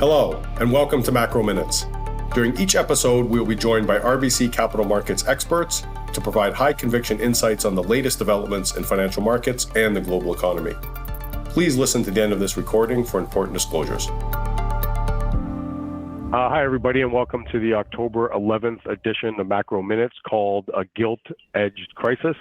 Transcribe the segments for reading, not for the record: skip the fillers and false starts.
Hello, and welcome to Macro Minutes. During each episode, we will be joined by RBC Capital Markets experts to provide high-conviction insights on the latest developments in financial markets and the global economy. Please listen to the end of this recording for important disclosures. Hi, everybody, and welcome to the October 11th edition of Macro Minutes called a Gilt-Edged Crisis.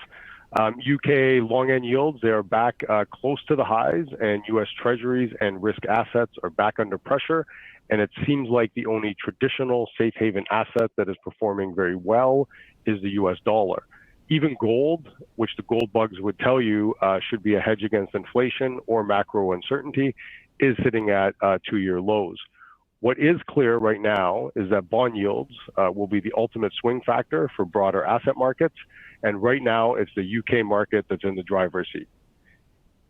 UK long-end yields, they are back close to the highs, and U.S. Treasuries and risk assets are back under pressure. And it seems like the only traditional safe haven asset that is performing very well is the U.S. dollar. Even gold, which the gold bugs would tell you should be a hedge against inflation or macro uncertainty, is sitting at two-year lows. What is clear right now is that bond yields will be the ultimate swing factor for broader asset markets. And right now, it's the UK market that's in the driver's seat.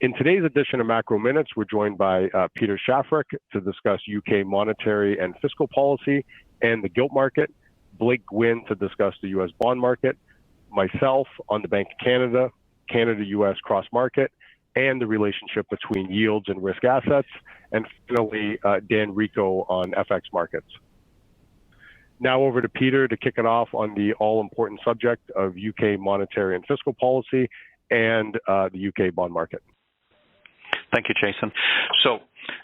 In today's edition of Macro Minutes, we're joined by Peter Schaffrik to discuss UK monetary and fiscal policy and the gilt market, Blake Gwinn to discuss the US bond market, myself on the Bank of Canada, Canada-US cross-market, and the relationship between yields and risk assets, and finally, Dan Rico on FX markets. Now over to Peter to kick it off on the all-important subject of UK monetary and fiscal policy and the UK bond market. Thank you, Jason. So,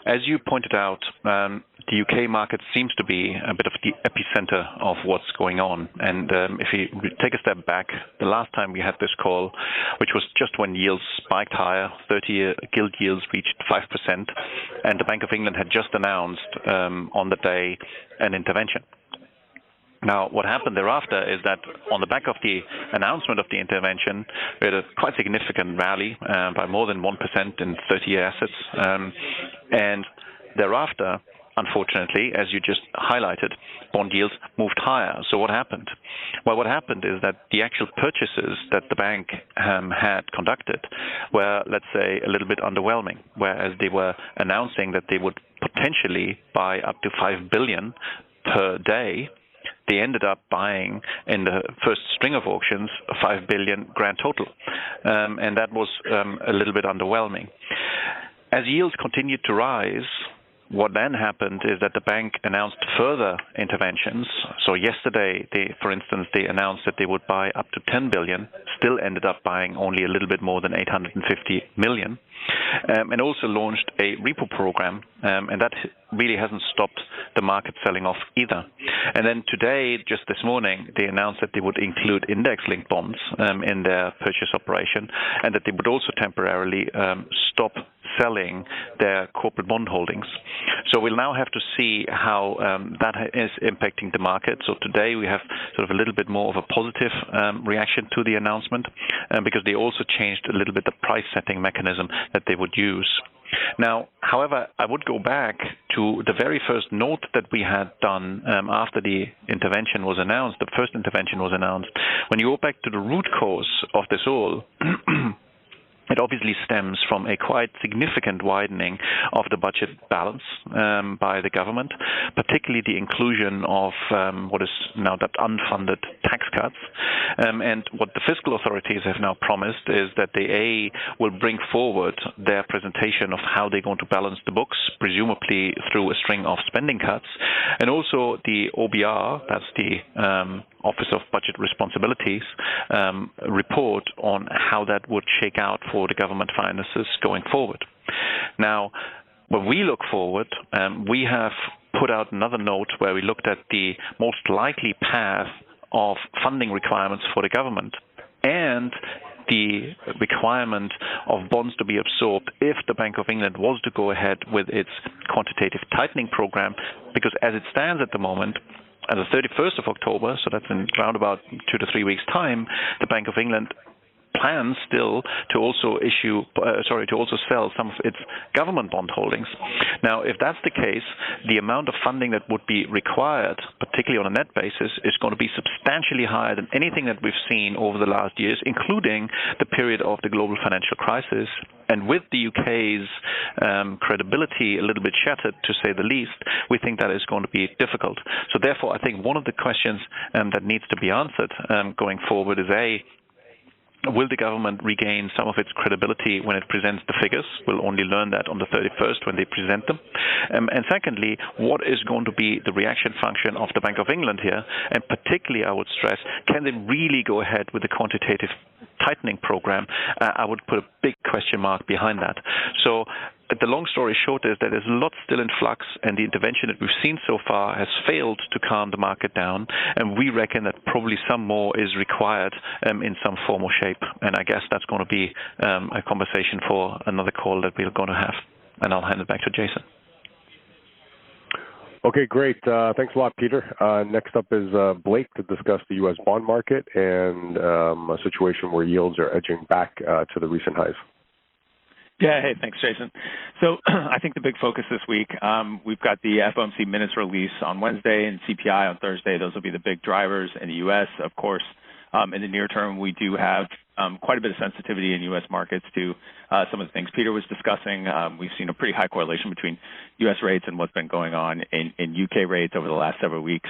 as you pointed out, the UK market seems to be a bit of the epicenter of what's going on. And if you take a step back, the last time we had this call, which was just when yields spiked higher, 30-year gilt yields reached 5%, and the Bank of England had just announced on the day an intervention. Now, what happened thereafter is that on the back of the announcement of the intervention, we had a quite significant rally by more than 1% in 30-year assets. And thereafter, unfortunately, as you just highlighted, bond yields moved higher. So what happened? Well, what happened is that the actual purchases that the bank had conducted were, let's say, a little bit underwhelming, whereas they were announcing that they would potentially buy up to 5 billion per day. They ended up buying in the first string of auctions 5 billion grand total. And that was a little bit underwhelming. As yields continued to rise, what then happened is that the bank announced further interventions. So yesterday, for instance, they announced that they would buy up to 10 billion, still ended up buying only a little bit more than 850 million, and also launched a repo program, and that really hasn't stopped the market selling off either. And then today, just this morning, they announced that they would include index-linked bonds in their purchase operation, and that they would also temporarily stop selling their corporate bond holdings. So we'll now have to see how that is impacting the market. So today we have sort of a little bit more of a positive reaction to the announcement because they also changed a little bit the price setting mechanism that they would use. Now, however, I would go back to the very first note that we had done after the intervention was announced, the first intervention was announced. When you go back to the root cause of this all, it obviously stems from a quite significant widening of the budget balance by the government, particularly the inclusion of what is now that unfunded tax cuts. And what the fiscal authorities have now promised is that they will bring forward their presentation of how they're going to balance the books, presumably through a string of spending cuts, and also the OBR, that's the Office of Budget Responsibilities, report on how that would shake out for the government finances going forward. Now, when we look forward, we have put out another note where we looked at the most likely path of funding requirements for the government and the requirement of bonds to be absorbed if the Bank of England was to go ahead with its quantitative tightening program, because as it stands at the moment, on the 31st of October, so that's in around about 2 to 3 weeks' time, the Bank of England plans still to also sell some of its government bond holdings. Now, if that's the case, the amount of funding that would be required, particularly on a net basis, is going to be substantially higher than anything that we've seen over the last years, including the period of the global financial crisis. And with the UK's credibility a little bit shattered, to say the least, we think that is going to be difficult. So therefore, I think one of the questions that needs to be answered going forward is Will the government regain some of its credibility when it presents the figures? We'll only learn that on the 31st when they present them. And secondly, what is going to be the reaction function of the Bank of England here? And particularly, I would stress, can they really go ahead with the quantitative tightening program? I would put a big question mark behind that. So the long story short is that there's a lot still in flux, and the intervention that we've seen so far has failed to calm the market down, and we reckon that probably some more is required in some form or shape. And I guess that's going to be a conversation for another call that we're going to have. And I'll hand it back to Jason. Okay, great. Thanks a lot, Peter. Next up is Blake to discuss the U.S. bond market and a situation where yields are edging back to the recent highs. Yeah, hey, thanks, Jason. So I think the big focus this week, we've got the FOMC minutes release on Wednesday and CPI on Thursday. Those will be the big drivers in the U.S. Of course, in the near term, we do have quite a bit of sensitivity in U.S. markets to some of the things Peter was discussing. We've seen a pretty high correlation between U.S. rates and what's been going on in U.K. rates over the last several weeks.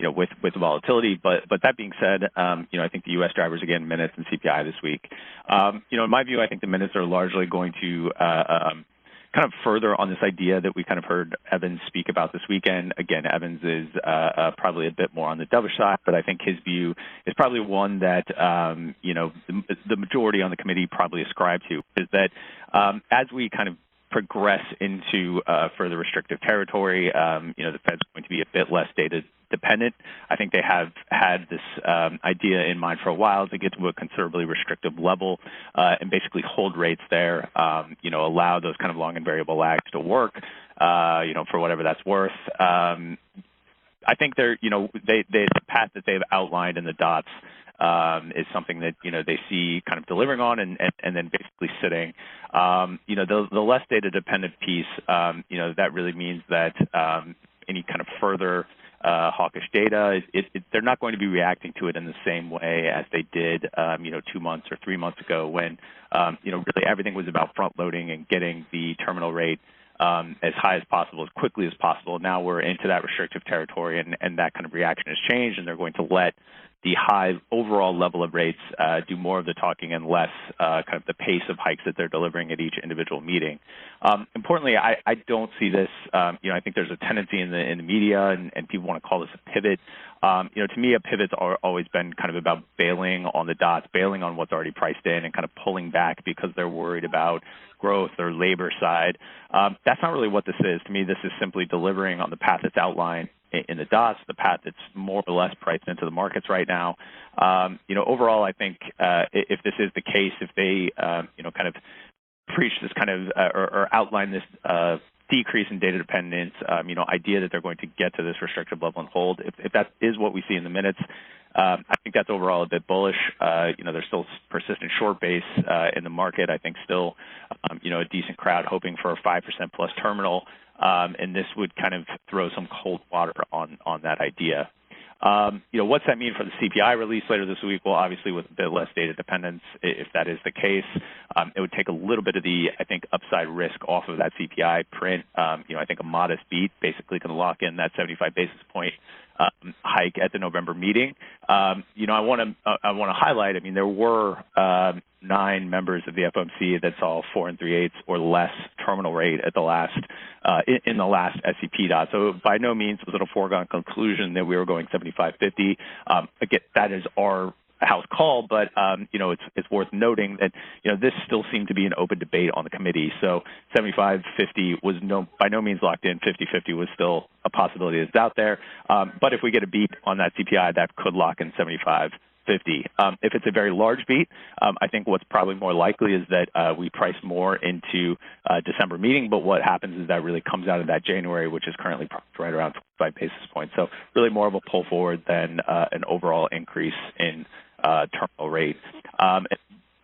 With the volatility. But that being said, I think the U.S. drivers, again, minutes and CPI this week. In my view, I think the minutes are largely going to kind of further on this idea that we kind of heard Evans speak about this weekend. Again, Evans is probably a bit more on the dovish side, but I think his view is probably one that, the majority on the committee probably ascribe to, is that as we kind of progress into further restrictive territory, the Fed's going to be a bit less data dependent. I think they have had this idea in mind for a while to get to a considerably restrictive level and basically hold rates there, allow those kind of long and variable lags to work, for whatever that's worth. I think the path that they've outlined in the dots is something that, they see kind of delivering on and then basically sitting. The less data dependent piece, that really means that any kind of further hawkish data, they're not going to be reacting to it in the same way as they did, 2 months or 3 months ago when, really everything was about front loading and getting the terminal rate as high as possible, as quickly as possible. Now we're into that restrictive territory, and that kind of reaction has changed, and they're going to let the high overall level of rates do more of the talking and less kind of the pace of hikes that they're delivering at each individual meeting. Importantly, I don't see this, I think there's a tendency in the media, and people want to call this a pivot. To me, a pivot's always been kind of about bailing on the dots, bailing on what's already priced in and kind of pulling back because they're worried about growth or labor side. That's not really what this is. To me, this is simply delivering on the path that's outlined in the dots, the path that's more or less priced into the markets right now. Overall, I think if this is the case, if they, kind of preach this kind of or outline this decrease in data dependence, idea that they're going to get to this restrictive level and hold, if that is what we see in the minutes, I think that's overall a bit bullish. There's still persistent short base in the market. I think still, a decent crowd hoping for a 5% plus terminal. And this would kind of throw some cold water on that idea. What's that mean for the CPI release later this week? Well, obviously with a bit less data dependence, if that is the case, it would take a little bit of the, I think, upside risk off of that CPI print. I think a modest beat basically can lock in that 75 basis point hike at the November meeting. I want to highlight, there were 9 members of the FOMC that saw 4 3/8 or less terminal rate at the last in the last SEP dot. So by no means was it a foregone conclusion that we were going 75-50. Again, that is our house call, but it's worth noting that this still seemed to be an open debate on the committee. So 75-50 was by no means locked in. 50-50 was still a possibility that's out there. But if we get a beat on that CPI, that could lock in 75-50. If it's a very large beat, I think what's probably more likely is that we price more into December meeting, but what happens is that really comes out of that January, which is currently priced right around 25 basis points. So really more of a pull forward than an overall increase in terminal rate.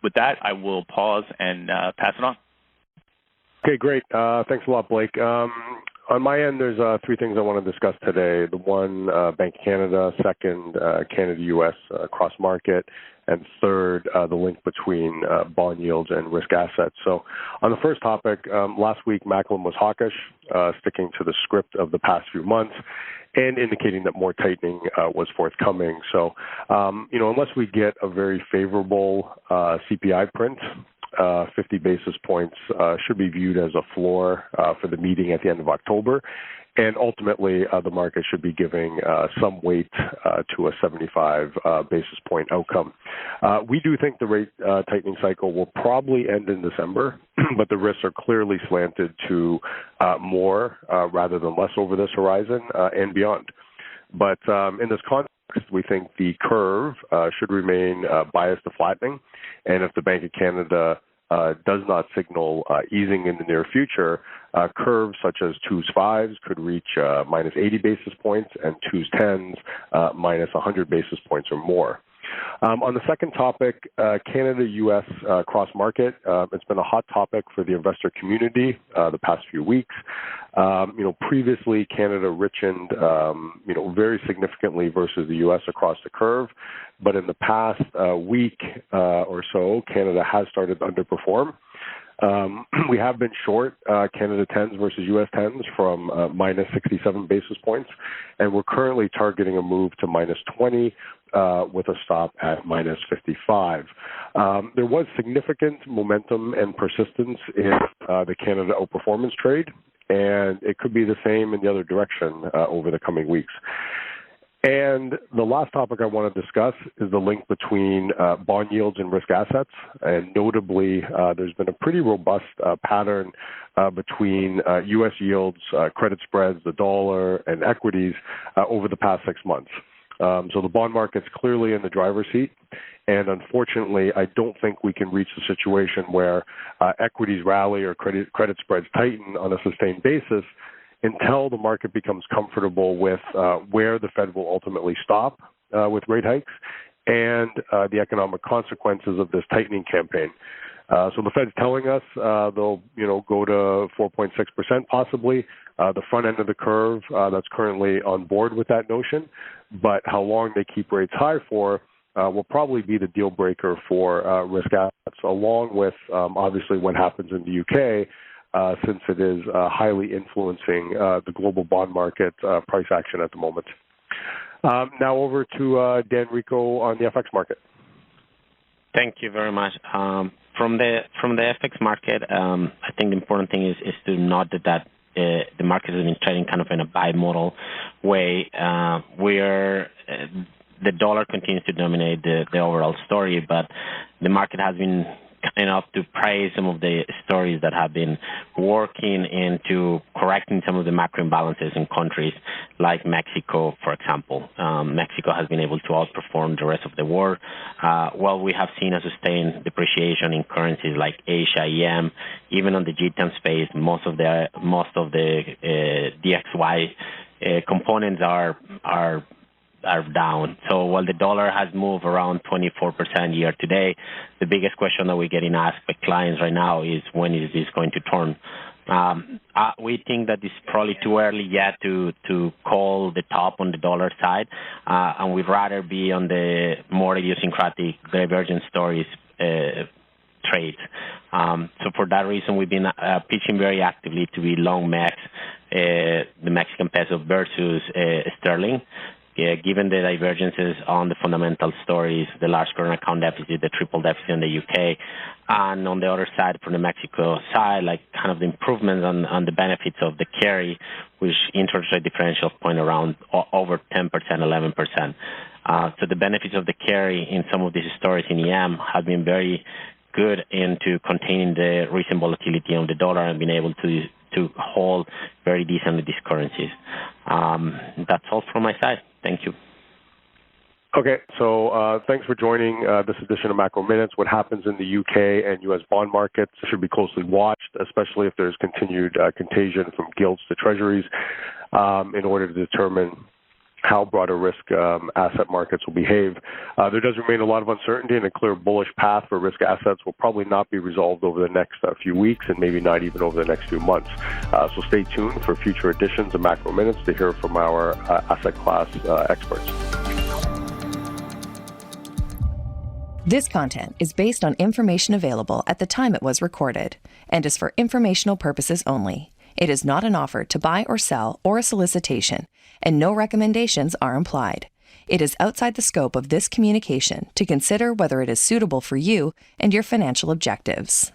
With that, I will pause and pass it on. Okay, great. Thanks a lot, Blake. On my end, there's 3 things I want to discuss today. The one, Bank of Canada. Second, Canada-U.S. Cross-market. and third, the link between bond yields and risk assets. So on the first topic, last week Macklin was hawkish, sticking to the script of the past few months and indicating that more tightening was forthcoming. So, unless we get a very favorable CPI print, 50 basis points should be viewed as a floor for the meeting at the end of October. And ultimately, the market should be giving some weight to a 75 basis point outcome. We do think the rate tightening cycle will probably end in December, but the risks are clearly slanted to more rather than less over this horizon and beyond. But in this context, we think the curve should remain biased to flattening. And if the Bank of Canada does not signal easing in the near future, curves such as 2s 5s could reach minus 80 basis points and 2s 10s minus 100 basis points or more. On the second topic, Canada-U.S. cross-market, it's been a hot topic for the investor community the past few weeks. Previously, Canada richened, very significantly versus the U.S. across the curve. But in the past week or so, Canada has started to underperform. We have been short Canada 10s versus U.S. 10s from minus 67 basis points, and we're currently targeting a move to minus 20 with a stop at minus 55. There was significant momentum and persistence in the Canada outperformance trade, and it could be the same in the other direction over the coming weeks. And the last topic I want to discuss is the link between bond yields and risk assets. And notably, there's been a pretty robust pattern between U.S. yields, credit spreads, the dollar, and equities over the past 6 months. So the bond market's clearly in the driver's seat. And unfortunately, I don't think we can reach the situation where equities rally or credit spreads tighten on a sustained basis until the market becomes comfortable with where the Fed will ultimately stop with rate hikes and the economic consequences of this tightening campaign. So the Fed's telling us they'll, go to 4.6% possibly. The front end of the curve that's currently on board with that notion, but how long they keep rates high for will probably be the deal breaker for risk assets, along with obviously what happens in the UK. Since it is highly influencing the global bond market price action at the moment. Now over to Dan Rico on the FX market. Thank you very much. From the FX market, I think the important thing is to note that the market has been trading kind of in a bimodal way, where the dollar continues to dominate the overall story, but the market has been kind of to praise some of the stories that have been working into correcting some of the macro imbalances in countries like Mexico, for example. Mexico has been able to outperform the rest of the world. While we have seen a sustained depreciation in currencies like Asia, EM, even on the G10 space, most of the DXY components are down. So while the dollar has moved around 24% year to date, the biggest question that we're getting asked by clients right now is when is this going to turn? We think that it's probably too early yet to call the top on the dollar side, and we'd rather be on the more idiosyncratic divergent stories trades. So for that reason, we've been pitching very actively to be long MEX, the Mexican peso versus sterling. Given the divergences on the fundamental stories, the large current account deficit, the triple deficit in the UK, and on the other side, from the Mexico side, like kind of the improvements on the benefits of the carry, which interest rate differentials point around over 10%, 11%. So the benefits of the carry in some of these stories in EM have been very good into containing the recent volatility on the dollar and being able to hold very decently these currencies. That's all from my side. Thank you. Okay, so thanks for joining this edition of Macro Minutes. What happens in the UK and US bond markets should be closely watched, especially if there's continued contagion from gilts to Treasuries, in order to determine how broader risk asset markets will behave. There does remain a lot of uncertainty, and a clear bullish path for risk assets will probably not be resolved over the next few weeks, and maybe not even over the next few months. So stay tuned for future editions of Macro Minutes to hear from our asset class experts. This content is based on information available at the time it was recorded and is for informational purposes only. It is not an offer to buy or sell or a solicitation, and no recommendations are implied. It is outside the scope of this communication to consider whether it is suitable for you and your financial objectives.